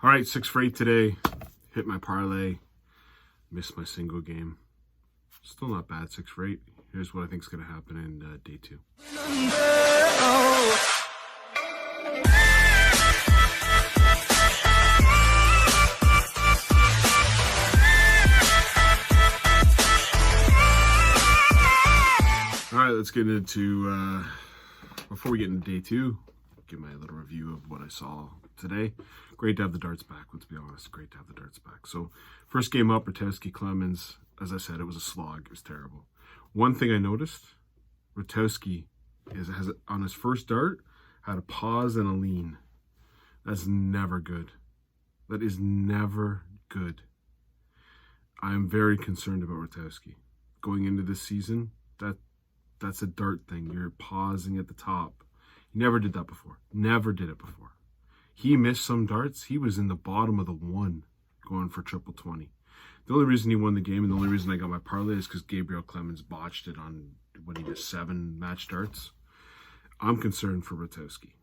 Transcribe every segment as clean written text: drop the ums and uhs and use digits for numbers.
All right, 6 for 8 today. Hit my parlay. Missed my single game. Still not bad, 6 for 8. Here's what I think is going to happen in day 2. All right, let's get into, before we get into day 2, give my little review of what I saw today. Great to have the darts back, let's be honest. Great to have the darts back. So, first game up, Rotowski Clemens. As I said, it was a slog. It was terrible. One thing I noticed, Rotowski has on his first dart, had a pause and a lean. That's never good. That is never good. I'm very concerned about Rotowski. Going into this season, that's a dart thing. You're pausing at the top. He never did that before. Never did it before. He missed some darts. He was in the bottom of the 1 going for triple 20. The only reason he won the game and the only reason I got my parlay is because Gabriel Clemens botched it on when he did 7 match darts. I'm concerned for Rotowski.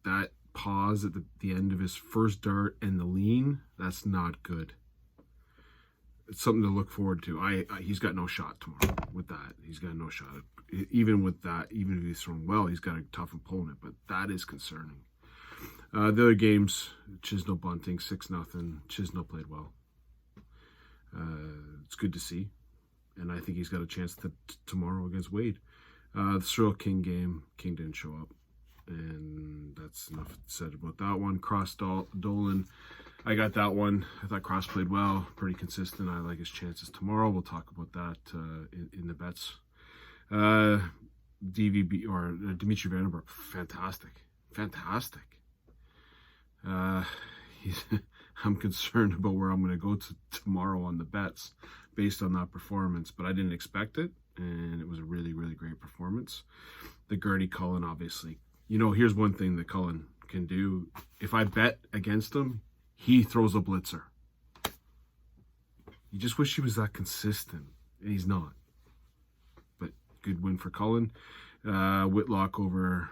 That pause at the end of his first dart and the lean, that's not good. It's something to look forward to. He's got no shot tomorrow with that. He's got no shot. Even with that, even if he's thrown well, he's got a tough opponent, but that is concerning. The other games, Chisno bunting, 6-0. Chisno played well. It's good to see. And I think he's got a chance tomorrow against Wade. The Cyril King game, King didn't show up. And that's enough said about that one. Cross Dolan, I got that one. I thought Cross played well, pretty consistent. I like his chances tomorrow. We'll talk about that in the bets. DVB or Dimitri Vandenberg, fantastic. I'm concerned about where I'm going to go tomorrow on the bets based on that performance, but I didn't expect it, and it was a really, really great performance. The Gertie Cullen, obviously. You know, here's one thing that Cullen can do. If I bet against him, he throws a blitzer. You just wish he was that consistent, and he's not. But good win for Cullen. Whitlock over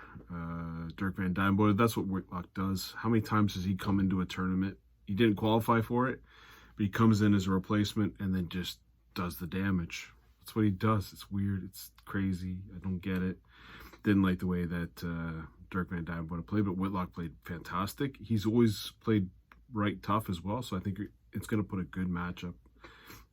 Dirk Van Duijnbode. That's what Whitlock does. How many times has he come into a tournament? He didn't qualify for it, but he comes in as a replacement and then just does the damage. That's what he does. It's weird. It's crazy. I don't get it. Didn't like the way that Dirk Van Duijnbode played, but Whitlock played fantastic. He's always played right tough as well, so I think it's going to put a good matchup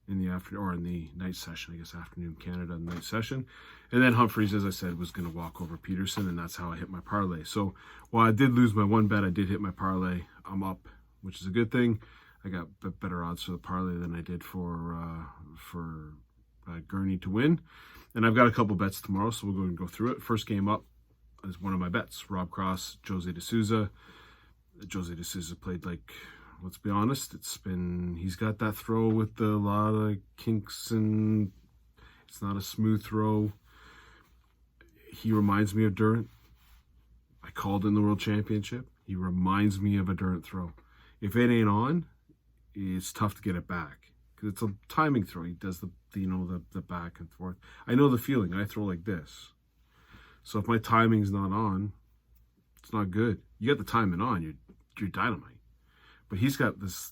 in the afternoon, or in the night session, I guess afternoon Canada night session. And then Humphreys, as I said, was going to walk over Peterson, and that's how I hit my parlay. So while I did lose my one bet, I did hit my parlay. I'm up, which is a good thing. I got better odds for the parlay than I did for Gurney to win. And I've got a couple bets tomorrow, so we'll go through it. First game up is one of my bets. Rob Cross, Jose De Souza. Jose De Souza played like, let's be honest, he's got that throw with a lot of kinks and it's not a smooth throw. He reminds me of Durant. I called in the World Championship. He reminds me of a Durant throw. If it ain't on, it's tough to get it back because it's a timing throw. He does the back and forth. I know the feeling. I throw like this. So if my timing's not on, it's not good. You got the timing on, you're dynamite. But he's got this,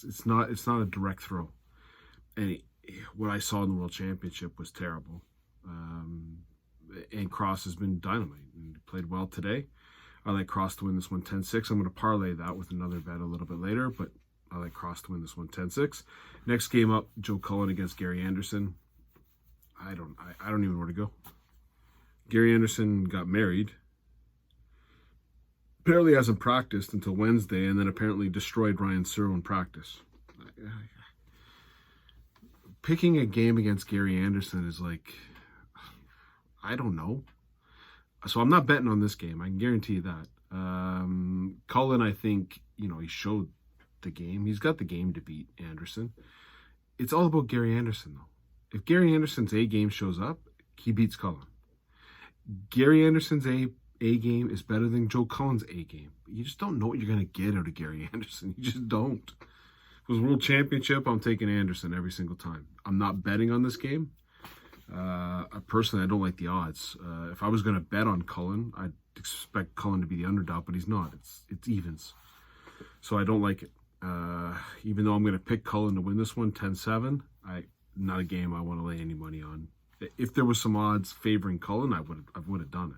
it's not a direct throw. And what I saw in the World Championship was terrible. And Cross has been dynamite. He played well today. I like Cross to win this one 10-6. I'm going to parlay that with another bet a little bit later, but I like Cross to win this one 10-6. Next game up, Joe Cullen against Gary Anderson. I don't even know where to go. Gary Anderson got married. Apparently hasn't practiced until Wednesday, and then apparently destroyed Ryan Searle in practice. Picking a game against Gary Anderson is like, I don't know. So I'm not betting on this game. I can guarantee you that. Cullen, I think, he showed the game. He's got the game to beat Anderson. It's all about Gary Anderson, though. If Gary Anderson's A game shows up, he beats Cullen. Gary Anderson's A game is better than Joe Cullen's A game. You just don't know what you're going to get out of Gary Anderson. You just don't. If it was World Championship, I'm taking Anderson every single time. I'm not betting on this game. Personally, I don't like the odds. If I was going to bet on Cullen, I'd expect Cullen to be the underdog, but he's not. It's evens. So I don't like it. Even though I'm going to pick Cullen to win this one, 10-7, not a game I want to lay any money on. If there was some odds favoring Cullen, I would have done it.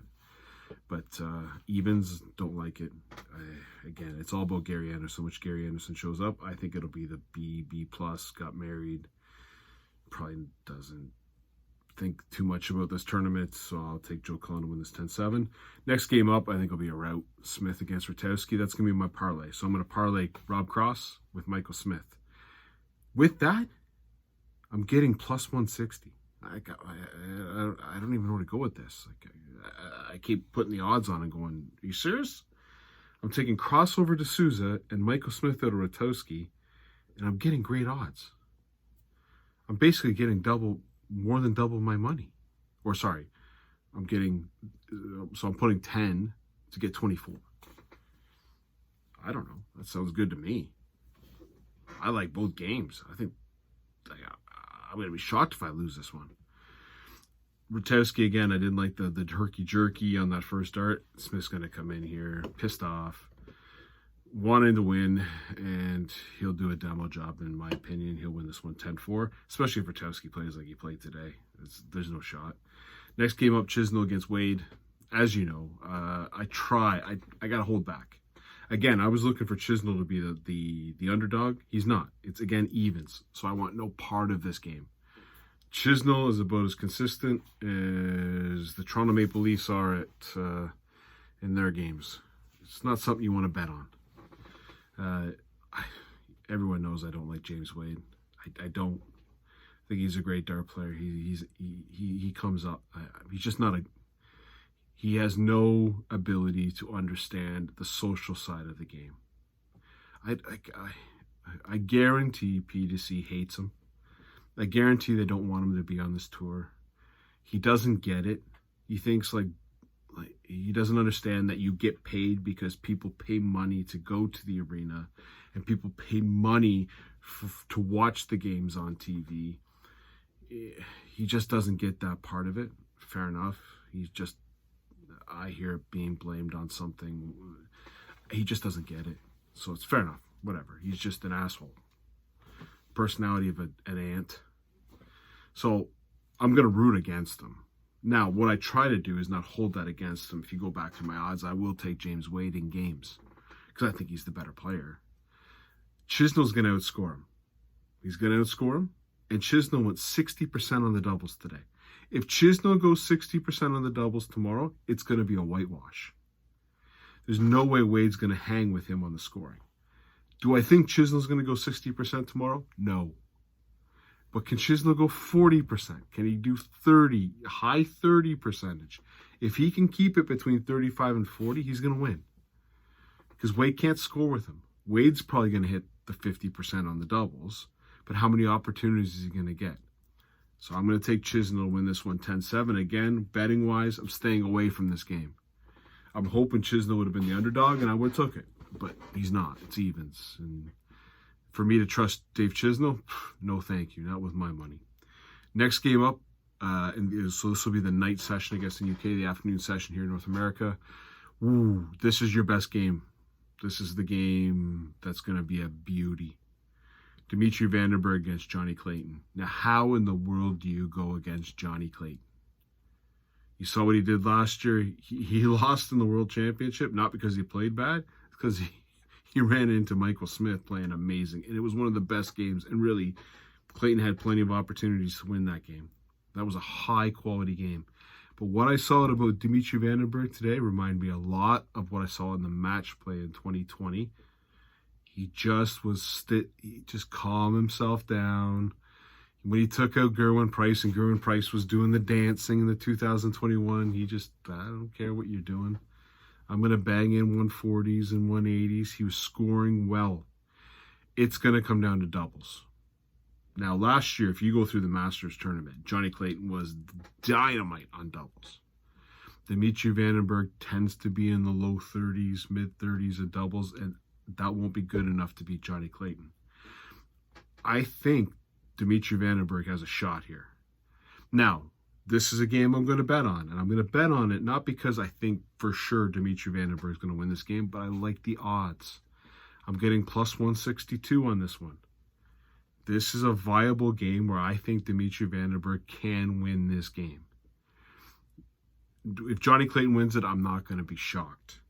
But evens, don't like it. Again, it's all about Gary Anderson, which Gary Anderson shows up. I think it'll be the B+, got married. Probably doesn't think too much about this tournament, so I'll take Joe Cullen to win this 10-7. Next game up, I think will be a rout. Smith against Rutowski. That's going to be my parlay. So I'm going to parlay Rob Cross with Michael Smith. With that, I'm getting plus 160. I don't even know where to go with this. I keep putting the odds on and going, are you serious? I'm taking Cross over D'Souza and Michael Smith out of Rutowski, and I'm getting great odds. I'm basically getting more than double my money. Or sorry, I'm putting 10 to get 24. I don't know. That sounds good to me. I like both games. I think I'm going to be shocked if I lose this one. Rutowski, again, I didn't like the herky-jerky on that first start. Smith's going to come in here pissed off, wanting to win, and he'll do a demo job, in my opinion. He'll win this one 10-4, especially if Rutowski plays like he played today. There's no shot. Next game up, Chisnell against Wade. As you know, I got to hold back. Again, I was looking for Chisnell to be the underdog. He's not. It's, again, evens, so I want no part of this game. Chisnell is about as consistent as the Toronto Maple Leafs are in their games. It's not something you want to bet on. Everyone knows I don't like James Wade. I don't think he's a great dart player. He comes up. He's just not he has no ability to understand the social side of the game. I guarantee PDC hates him. I guarantee they don't want him to be on this tour. He doesn't get it. He thinks like he doesn't understand that you get paid because people pay money to go to the arena and people pay money to watch the games on TV. He just doesn't get that part of it. Fair enough. I hear it being blamed on something. He just doesn't get it. So it's fair enough. Whatever. He's just an asshole. Personality of an ant. So I'm going to root against him. Now, what I try to do is not hold that against him. If you go back to my odds, I will take James Wade in games because I think he's the better player. Chisnell's going to outscore him. He's going to outscore him. And Chisnell went 60% on the doubles today. If Chisnell goes 60% on the doubles tomorrow, it's going to be a whitewash. There's no way Wade's going to hang with him on the scoring. Do I think Chisnell's going to go 60% tomorrow? No. But can Chisnell go 40%? Can he do 30, high 30 percentage? If he can keep it between 35 and 40, he's going to win. Because Wade can't score with him. Wade's probably going to hit the 50% on the doubles, but how many opportunities is he going to get? So I'm going to take Chisnell to win this one 10-7. Again, betting-wise, I'm staying away from this game. I'm hoping Chisnell would have been the underdog, and I would have took it. But he's not. It's evens. And for me to trust Dave Chisnell, no thank you. Not with my money. Next game up, so this will be the night session, I guess, in UK, the afternoon session here in North America. Ooh, this is your best game. This is the game that's going to be a beauty. Dimitri Vandenberg against Johnny Clayton. Now, how in the world do you go against Johnny Clayton? You saw what he did last year. He lost in the World Championship, not because he played bad, because he ran into Michael Smith playing amazing. And it was one of the best games. And really, Clayton had plenty of opportunities to win that game. That was a high-quality game. But what I saw about Dimitri Vandenberg today reminded me a lot of what I saw in the match play in 2020. He just he just calmed himself down. When he took out Gerwin Price and Gerwin Price was doing the dancing in the 2021, he just, I don't care what you're doing. I'm going to bang in 140s and 180s. He was scoring well. It's going to come down to doubles. Now, last year, if you go through the Masters tournament, Johnny Clayton was dynamite on doubles. Dimitri Vandenberg tends to be in the low 30s, mid 30s of doubles, and that won't be good enough to beat Johnny Clayton. I think Dimitri Vandenberg has a shot here. Now, this is a game I'm going to bet on, and I'm going to bet on it not because I think for sure Dimitri Vandenberg is going to win this game, but I like the odds. I'm getting plus 162 on this one. This is a viable game where I think Dimitri Vandenberg can win this game. If Johnny Clayton wins it, I'm not going to be shocked.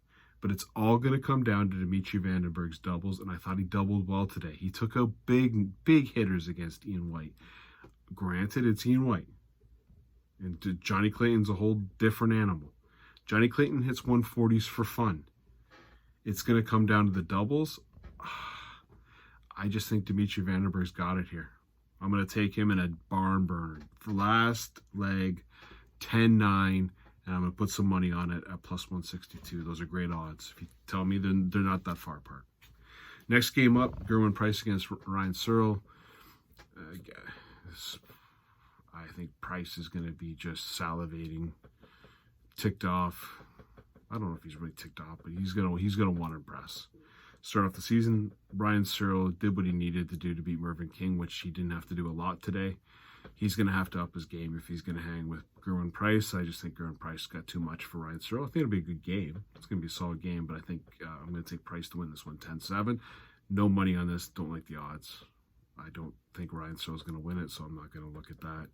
But it's all going to come down to Dimitri Vandenberg's doubles, and I thought he doubled well today. He took out big hitters against Ian White. Granted, it's Ian White. And Johnny Clayton's a whole different animal. Johnny Clayton hits 140s for fun. It's going to come down to the doubles. I just think Dimitri Vandenberg's got it here. I'm going to take him in a barn burner. For last leg, 10-9. And I'm going to put some money on it at plus 162. Those are great odds. If you tell me, then they're not that far apart. Next game up, Gerwin Price against Ryan Searle. I think Price is going to be just salivating, ticked off. I don't know if he's really ticked off, but he's gonna want to impress. Start off the season, Ryan Searle did what he needed to do to beat Mervyn King, which he didn't have to do a lot today. He's going to have to up his game if he's going to hang with Gerwin Price. I just think Gerwin Price got too much for Ryan Searle. I think it'll be a good game. It's going to be a solid game, but I think I'm going to take Price to win this one 10-7. No money on this. Don't like the odds. I don't think Ryan Searle's going to win it, so I'm not going to look at that.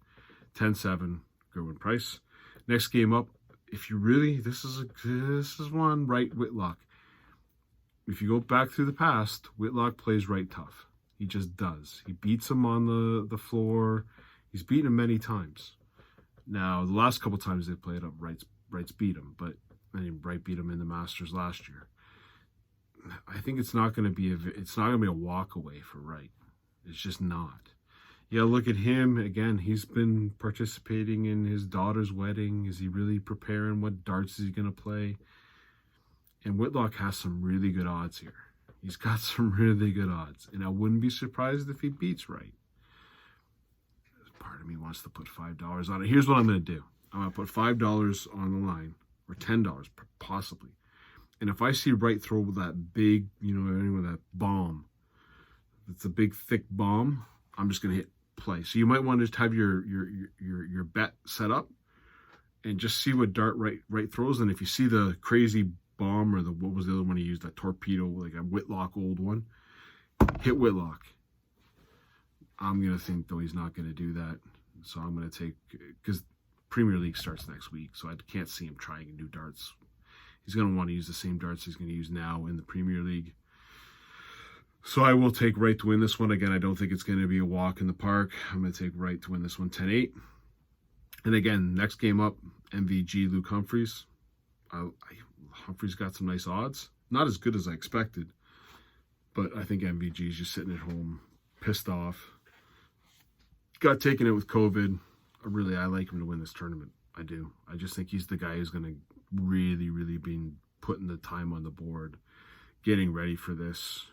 10-7, Gerwin Price. Next game up, if you really, this is one, Wright Whitlock. If you go back through the past, Whitlock plays Wright tough. He just does. He beats him on the floor. He's beaten him many times. Now, the last couple times they played up, Wright's beat him, but Wright beat him in the Masters last year. I think it's not going to be a walk away for Wright. It's just not. Yeah, look at him again. He's been participating in his daughter's wedding. Is he really preparing? What darts is he going to play? And Whitlock has some really good odds here. He's got some really good odds, and I wouldn't be surprised if he beats Wright. Part of me wants to put $5 on it. Here's what I'm going to do. I'm going to put $5 on the line, or $10 possibly. And if I see Wright throw that big, that bomb, it's a big thick bomb, I'm just going to hit play. So you might want to just have your bet set up and just see what dart Wright throws. And if you see the crazy bomb, or what was the other one he used, that torpedo, like a Whitlock old one, hit Whitlock. I'm going to think, though, he's not going to do that. So I'm going to take, because Premier League starts next week, so I can't see him trying new darts. He's going to want to use the same darts he's going to use now in the Premier League. So I will take Wright to win this one. Again, I don't think it's going to be a walk in the park. I'm going to take Wright to win this one 10-8. And again, next game up, MVG Luke Humphreys. Humphreys got some nice odds. Not as good as I expected, but I think MVG is just sitting at home, pissed off. Got taken out with COVID. I like him to win this tournament. I do. I just think he's the guy who's going to really, really be putting the time on the board, getting ready for this,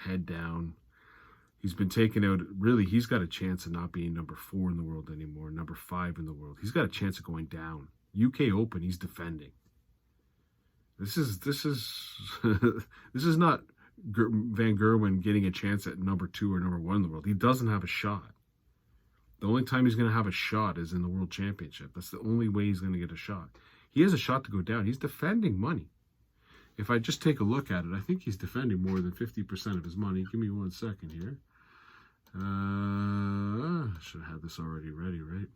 head down. He's been taken out. Really, he's got a chance of not being number 4 in the world anymore, number 5 in the world. He's got a chance of going down. UK Open, he's defending. This is this is not Van Gerwen getting a chance at number 2 or number 1 in the world. He doesn't have a shot. The only time he's going to have a shot is in the World Championship. That's the only way he's going to get a shot. He has a shot to go down. He's defending money. If I just take a look at it, I think he's defending more than 50% of his money. Give me 1 second here. Should have had this already ready, right?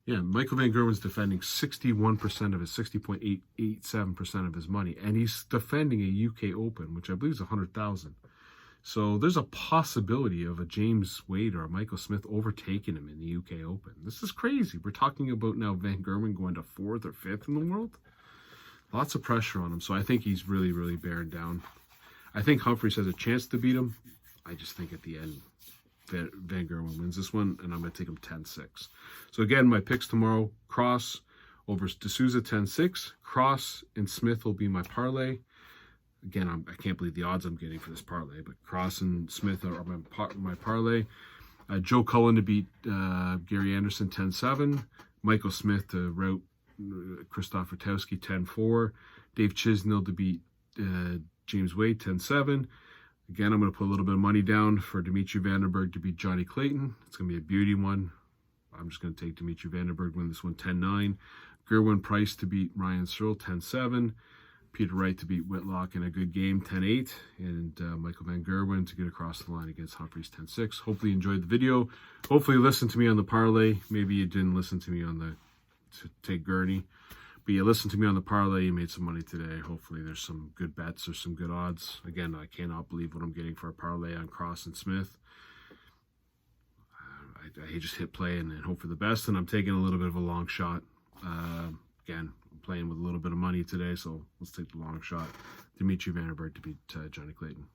Yeah, Michael Van Gerwen's defending 61% of his 60.887% of his money, and he's defending a UK Open, which I believe is 100,000. So there's a possibility of a James Wade or a Michael Smith overtaking him in the UK Open. This is crazy. We're talking about now Van Gerwen going to 4th or 5th in the world. Lots of pressure on him, so I think he's really, really bearing down. I think Humphreys has a chance to beat him. I just think at the end, Van Gerwen wins this one, and I'm going to take him 10-6. So again, my picks tomorrow, Cross over D'Souza 10-6. Cross and Smith will be my parlay. Again, I can't believe the odds I'm getting for this parlay, but Cross and Smith are my parlay. Joe Cullen to beat Gary Anderson 10-7. Michael Smith to rout Krzysztof Rutowski 10-4. Dave Chisnell to beat James Wade 10-7. Again, I'm going to put a little bit of money down for Dimitri Vandenberg to beat Johnny Clayton. It's going to be a beauty one. I'm just going to take Dimitri Vandenberg, win this one 10-9. Gerwin Price to beat Ryan Searle 10-7. Peter Wright to beat Whitlock in a good game, 10-8. And Michael Van Gerwen to get across the line against Humphreys, 10-6. Hopefully you enjoyed the video. Hopefully you listened to me on the parlay. Maybe you didn't listen to me on the to take Gurney. But you listened to me on the parlay. You made some money today. Hopefully there's some good bets or some good odds. Again, I cannot believe what I'm getting for a parlay on Cross and Smith. I just hit play and hope for the best. And I'm taking a little bit of a long shot. Again, I'm playing with a little bit of money today, so let's take the long shot. Dimitri Vandenberg to beat Johnny Clayton.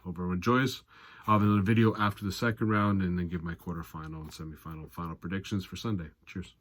Hope everyone enjoys. I'll have another video after the second round and then give my quarterfinal and semifinal final predictions for Sunday. Cheers.